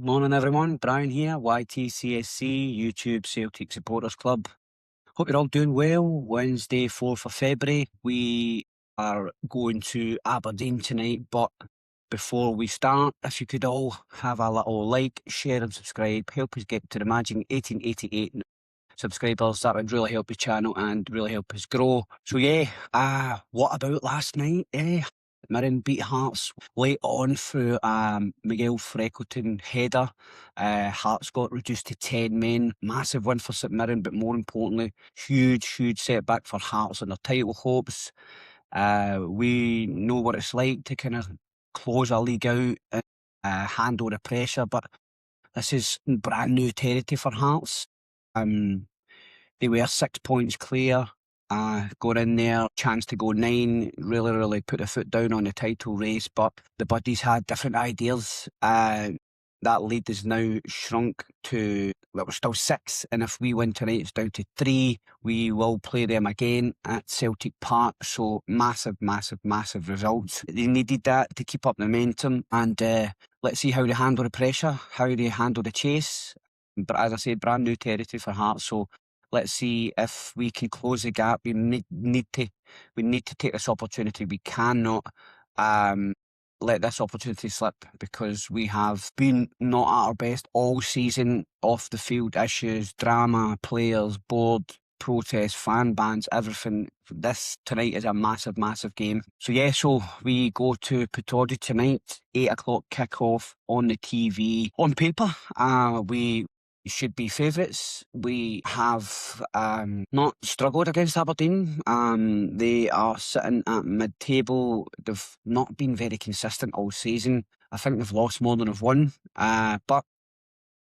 Morning everyone, Brian here, YTCSC, YouTube Celtic Supporters Club. Hope you're all doing well. Wednesday, 4th of February. We are going to Aberdeen tonight, but before we start, if you could all have a little like, share and subscribe, help us get to the magic 1888 subscribers. That would really help the channel and really help us grow. So yeah, what about last night? Mirren beat Hearts late on through Miguel Freckleton header. Hearts got reduced to 10 men. Massive win for St Mirren, but more importantly, huge setback for Hearts and their title hopes. We know what it's like to kind of close a league out and handle the pressure, but this is brand new territory for Hearts. They were 6 points clear, going in there, chance to go 9, really put a foot down on the title race, but the buddies had different ideas. That lead is now shrunk to, well, we're still 6, and if we win tonight, it's down to 3. We will play them again at Celtic Park, so massive results. They needed that to keep up the momentum, and let's see how they handle the pressure, how they handle the chase. But as I said, brand new territory for Hearts, so let's see if we can close the gap. We need to take this opportunity. We cannot let this opportunity slip, because we have been not at our best all season. Off the field issues, drama, players, board, protests, fan bans, everything. This tonight is a massive game. So we go to Pittodrie tonight, 8 o'clock kick-off on the TV. On paper, we should be favourites. We have not struggled against Aberdeen. They are sitting at mid-table. They've not been very consistent all season. I think they've lost more than they've won. But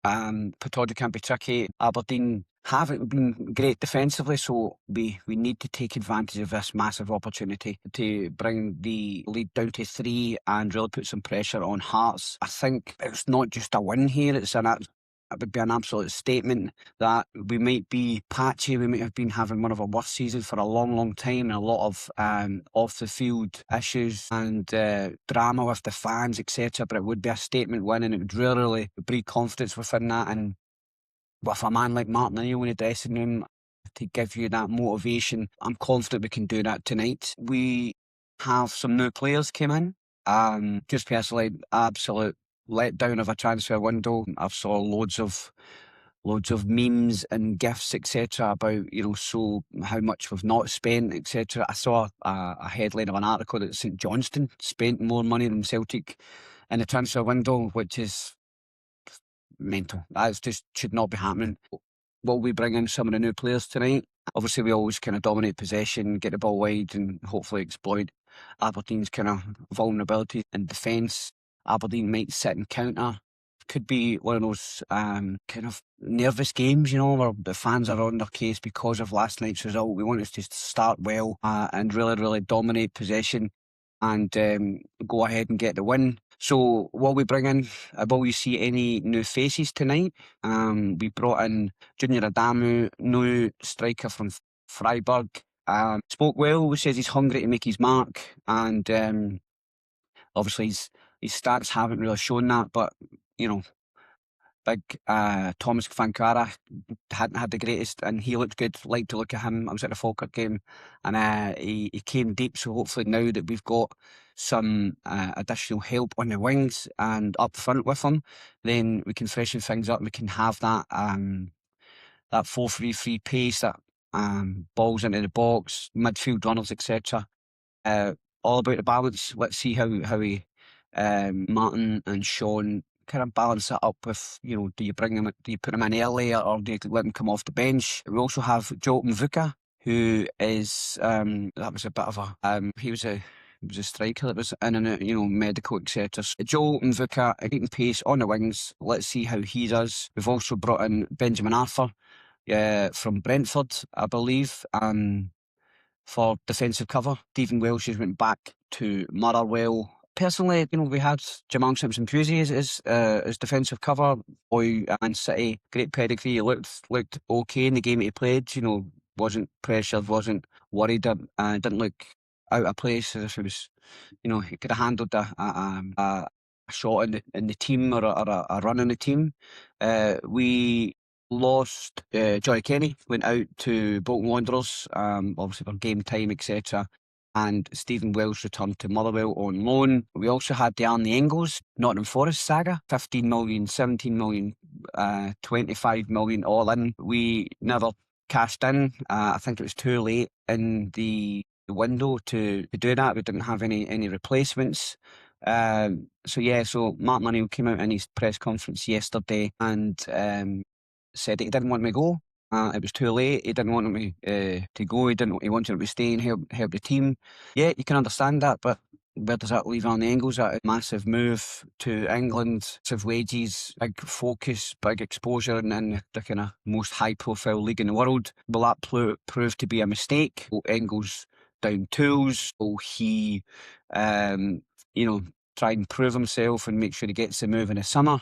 Pittodrie can't be tricky. Aberdeen haven't been great defensively, so we need to take advantage of this massive opportunity to bring the lead down to 3 and really put some pressure on Hearts. I think it's not just a win here, it would be an absolute statement that we might be patchy. We might have been having one of our worst seasons for a long time, and a lot of off the field issues and drama with the fans, etc. But it would be a statement win, and it would really breed confidence within that. And with a man like Martin O'Neill in the dressing room to give you that motivation, I'm confident we can do that tonight. We have some new players came in. Just personally, absolute letdown of a transfer window. I've saw loads of memes and gifs, etc. about, so how much we've not spent, etc. I saw a headline of an article that St Johnstone spent more money than Celtic in the transfer window, which is mental. That just should not be happening. Will we bring in some of the new players tonight? Obviously, we always kind of dominate possession, get the ball wide, and hopefully exploit Aberdeen's kind of vulnerability in defence. Aberdeen might sit and counter. Could be one of those kind of nervous games, where the fans are on their case because of last night's result. We want us to start well and really dominate possession and go ahead and get the win. So will we bring in, will we see any new faces tonight? We brought in Junior Adamu, new striker from Freiburg. Spoke well, says he's hungry to make his mark, and obviously his stats haven't really shown that, but big Thomas Vankara hadn't had the greatest, and he looked good. Like to look at him. I was at the Falkirk game, and he came deep. So hopefully now that we've got some additional help on the wings and up front with him, then we can freshen things up. We can have that 4-3-3 pace, that balls into the box, midfield runners, etc. All about the balance. Let's see how he Martin and Sean kind of balance that up with, do you put him in early, or do you let him come off the bench? We also have Joe Mvuka, who is that was a bit of a he was a striker that was in and out, medical, etc. So Joe Mvuka, getting pace on the wings. Let's see how he does. We've also brought in Benjamin Arthur from Brentford, I believe, for defensive cover. Stephen Welsh has went back to Motherwell. Personally, we had Jamal Simpson-Pusey as defensive cover. Boy, Man City, great pedigree. He looked okay in the game he played. Wasn't pressured, wasn't worried. Didn't look out of place, as if he was, he could have handled a shot in the team or a run in the team. We lost Joy Kenny, went out to Bolton Wanderers, obviously for game time, etc. And Stephen Welsh returned to Motherwell on loan. We also had the Arnie Engels, Nottingham Forest saga, 15 million, 17 million, 25 million all in. We never cashed in. I think it was too late in the window to do that. We didn't have any replacements. So Martin O'Neill came out in his press conference yesterday and said that he didn't want me to go. It was too late. He didn't want me to go. He wanted me to stay and help the team. Yeah, you can understand that, but where does that leave Arnie Engels? That a massive move to England, massive wages, big focus, big exposure in the kind of most high-profile league in the world. Will that prove to be a mistake? Will Engels down tools? Will he, try and prove himself and make sure he gets the move in the summer?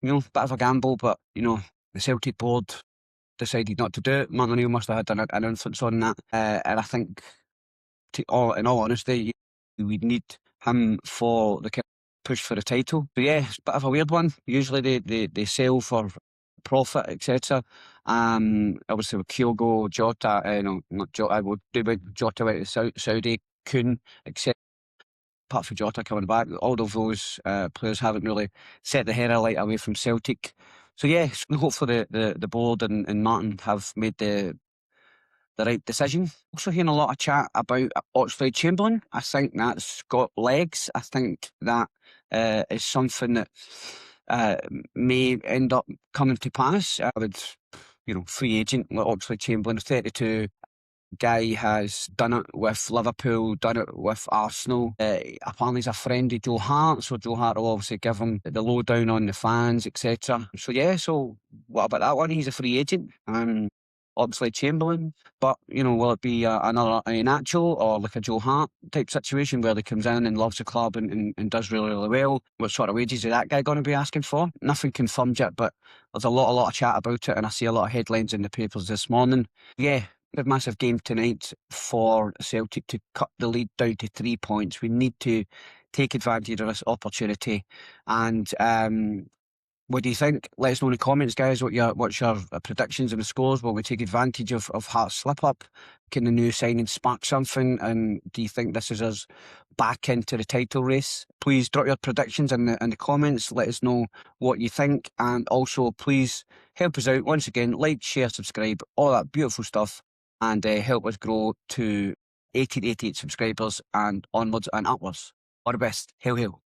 Bit of a gamble, but, the Celtic board decided not to do it. Martin O'Neill must have had an influence on that. And I think, in all honesty, we'd need him for the push for the title. So yeah, it's a bit of a weird one. Usually they sell for profit, etc. Obviously with Kyogo, Jota, not Jota, I would do with Jota out of Saudi, Kun, etc. Apart from Jota coming back, all of those players haven't really set the headlight away from Celtic. So yeah, hopefully the board and Martin have made the right decision. Also hearing a lot of chat about Oxlade-Chamberlain. I think that's got legs. I think that is something that may end up coming to pass. I would, free agent like Oxlade-Chamberlain, 32. Guy has done it with Liverpool, done it with Arsenal. Apparently he's a friend of Joe Hart, so Joe Hart will obviously give him the lowdown on the fans, etc. So what about that one? He's a free agent. Oxlade-Chamberlain, but will it be another Iheanacho or like a Joe Hart type situation where he comes in and loves the club and does really, really well? What sort of wages is that guy going to be asking for? Nothing confirmed yet, but there's a lot of chat about it, and I see a lot of headlines in the papers this morning. Yeah, a massive game tonight for Celtic to cut the lead down to 3 points. We need to take advantage of this opportunity. And what do you think? Let us know in the comments, guys. What's your predictions and the scores? Will we take advantage of Hearts' slip-up? Can the new signing spark something? And do you think this is us back into the title race? Please drop your predictions in the comments. Let us know what you think. And also, please help us out. Once again, like, share, subscribe, all that beautiful stuff. And help us grow to 88 subscribers and onwards and upwards. All the best. Hail, hail.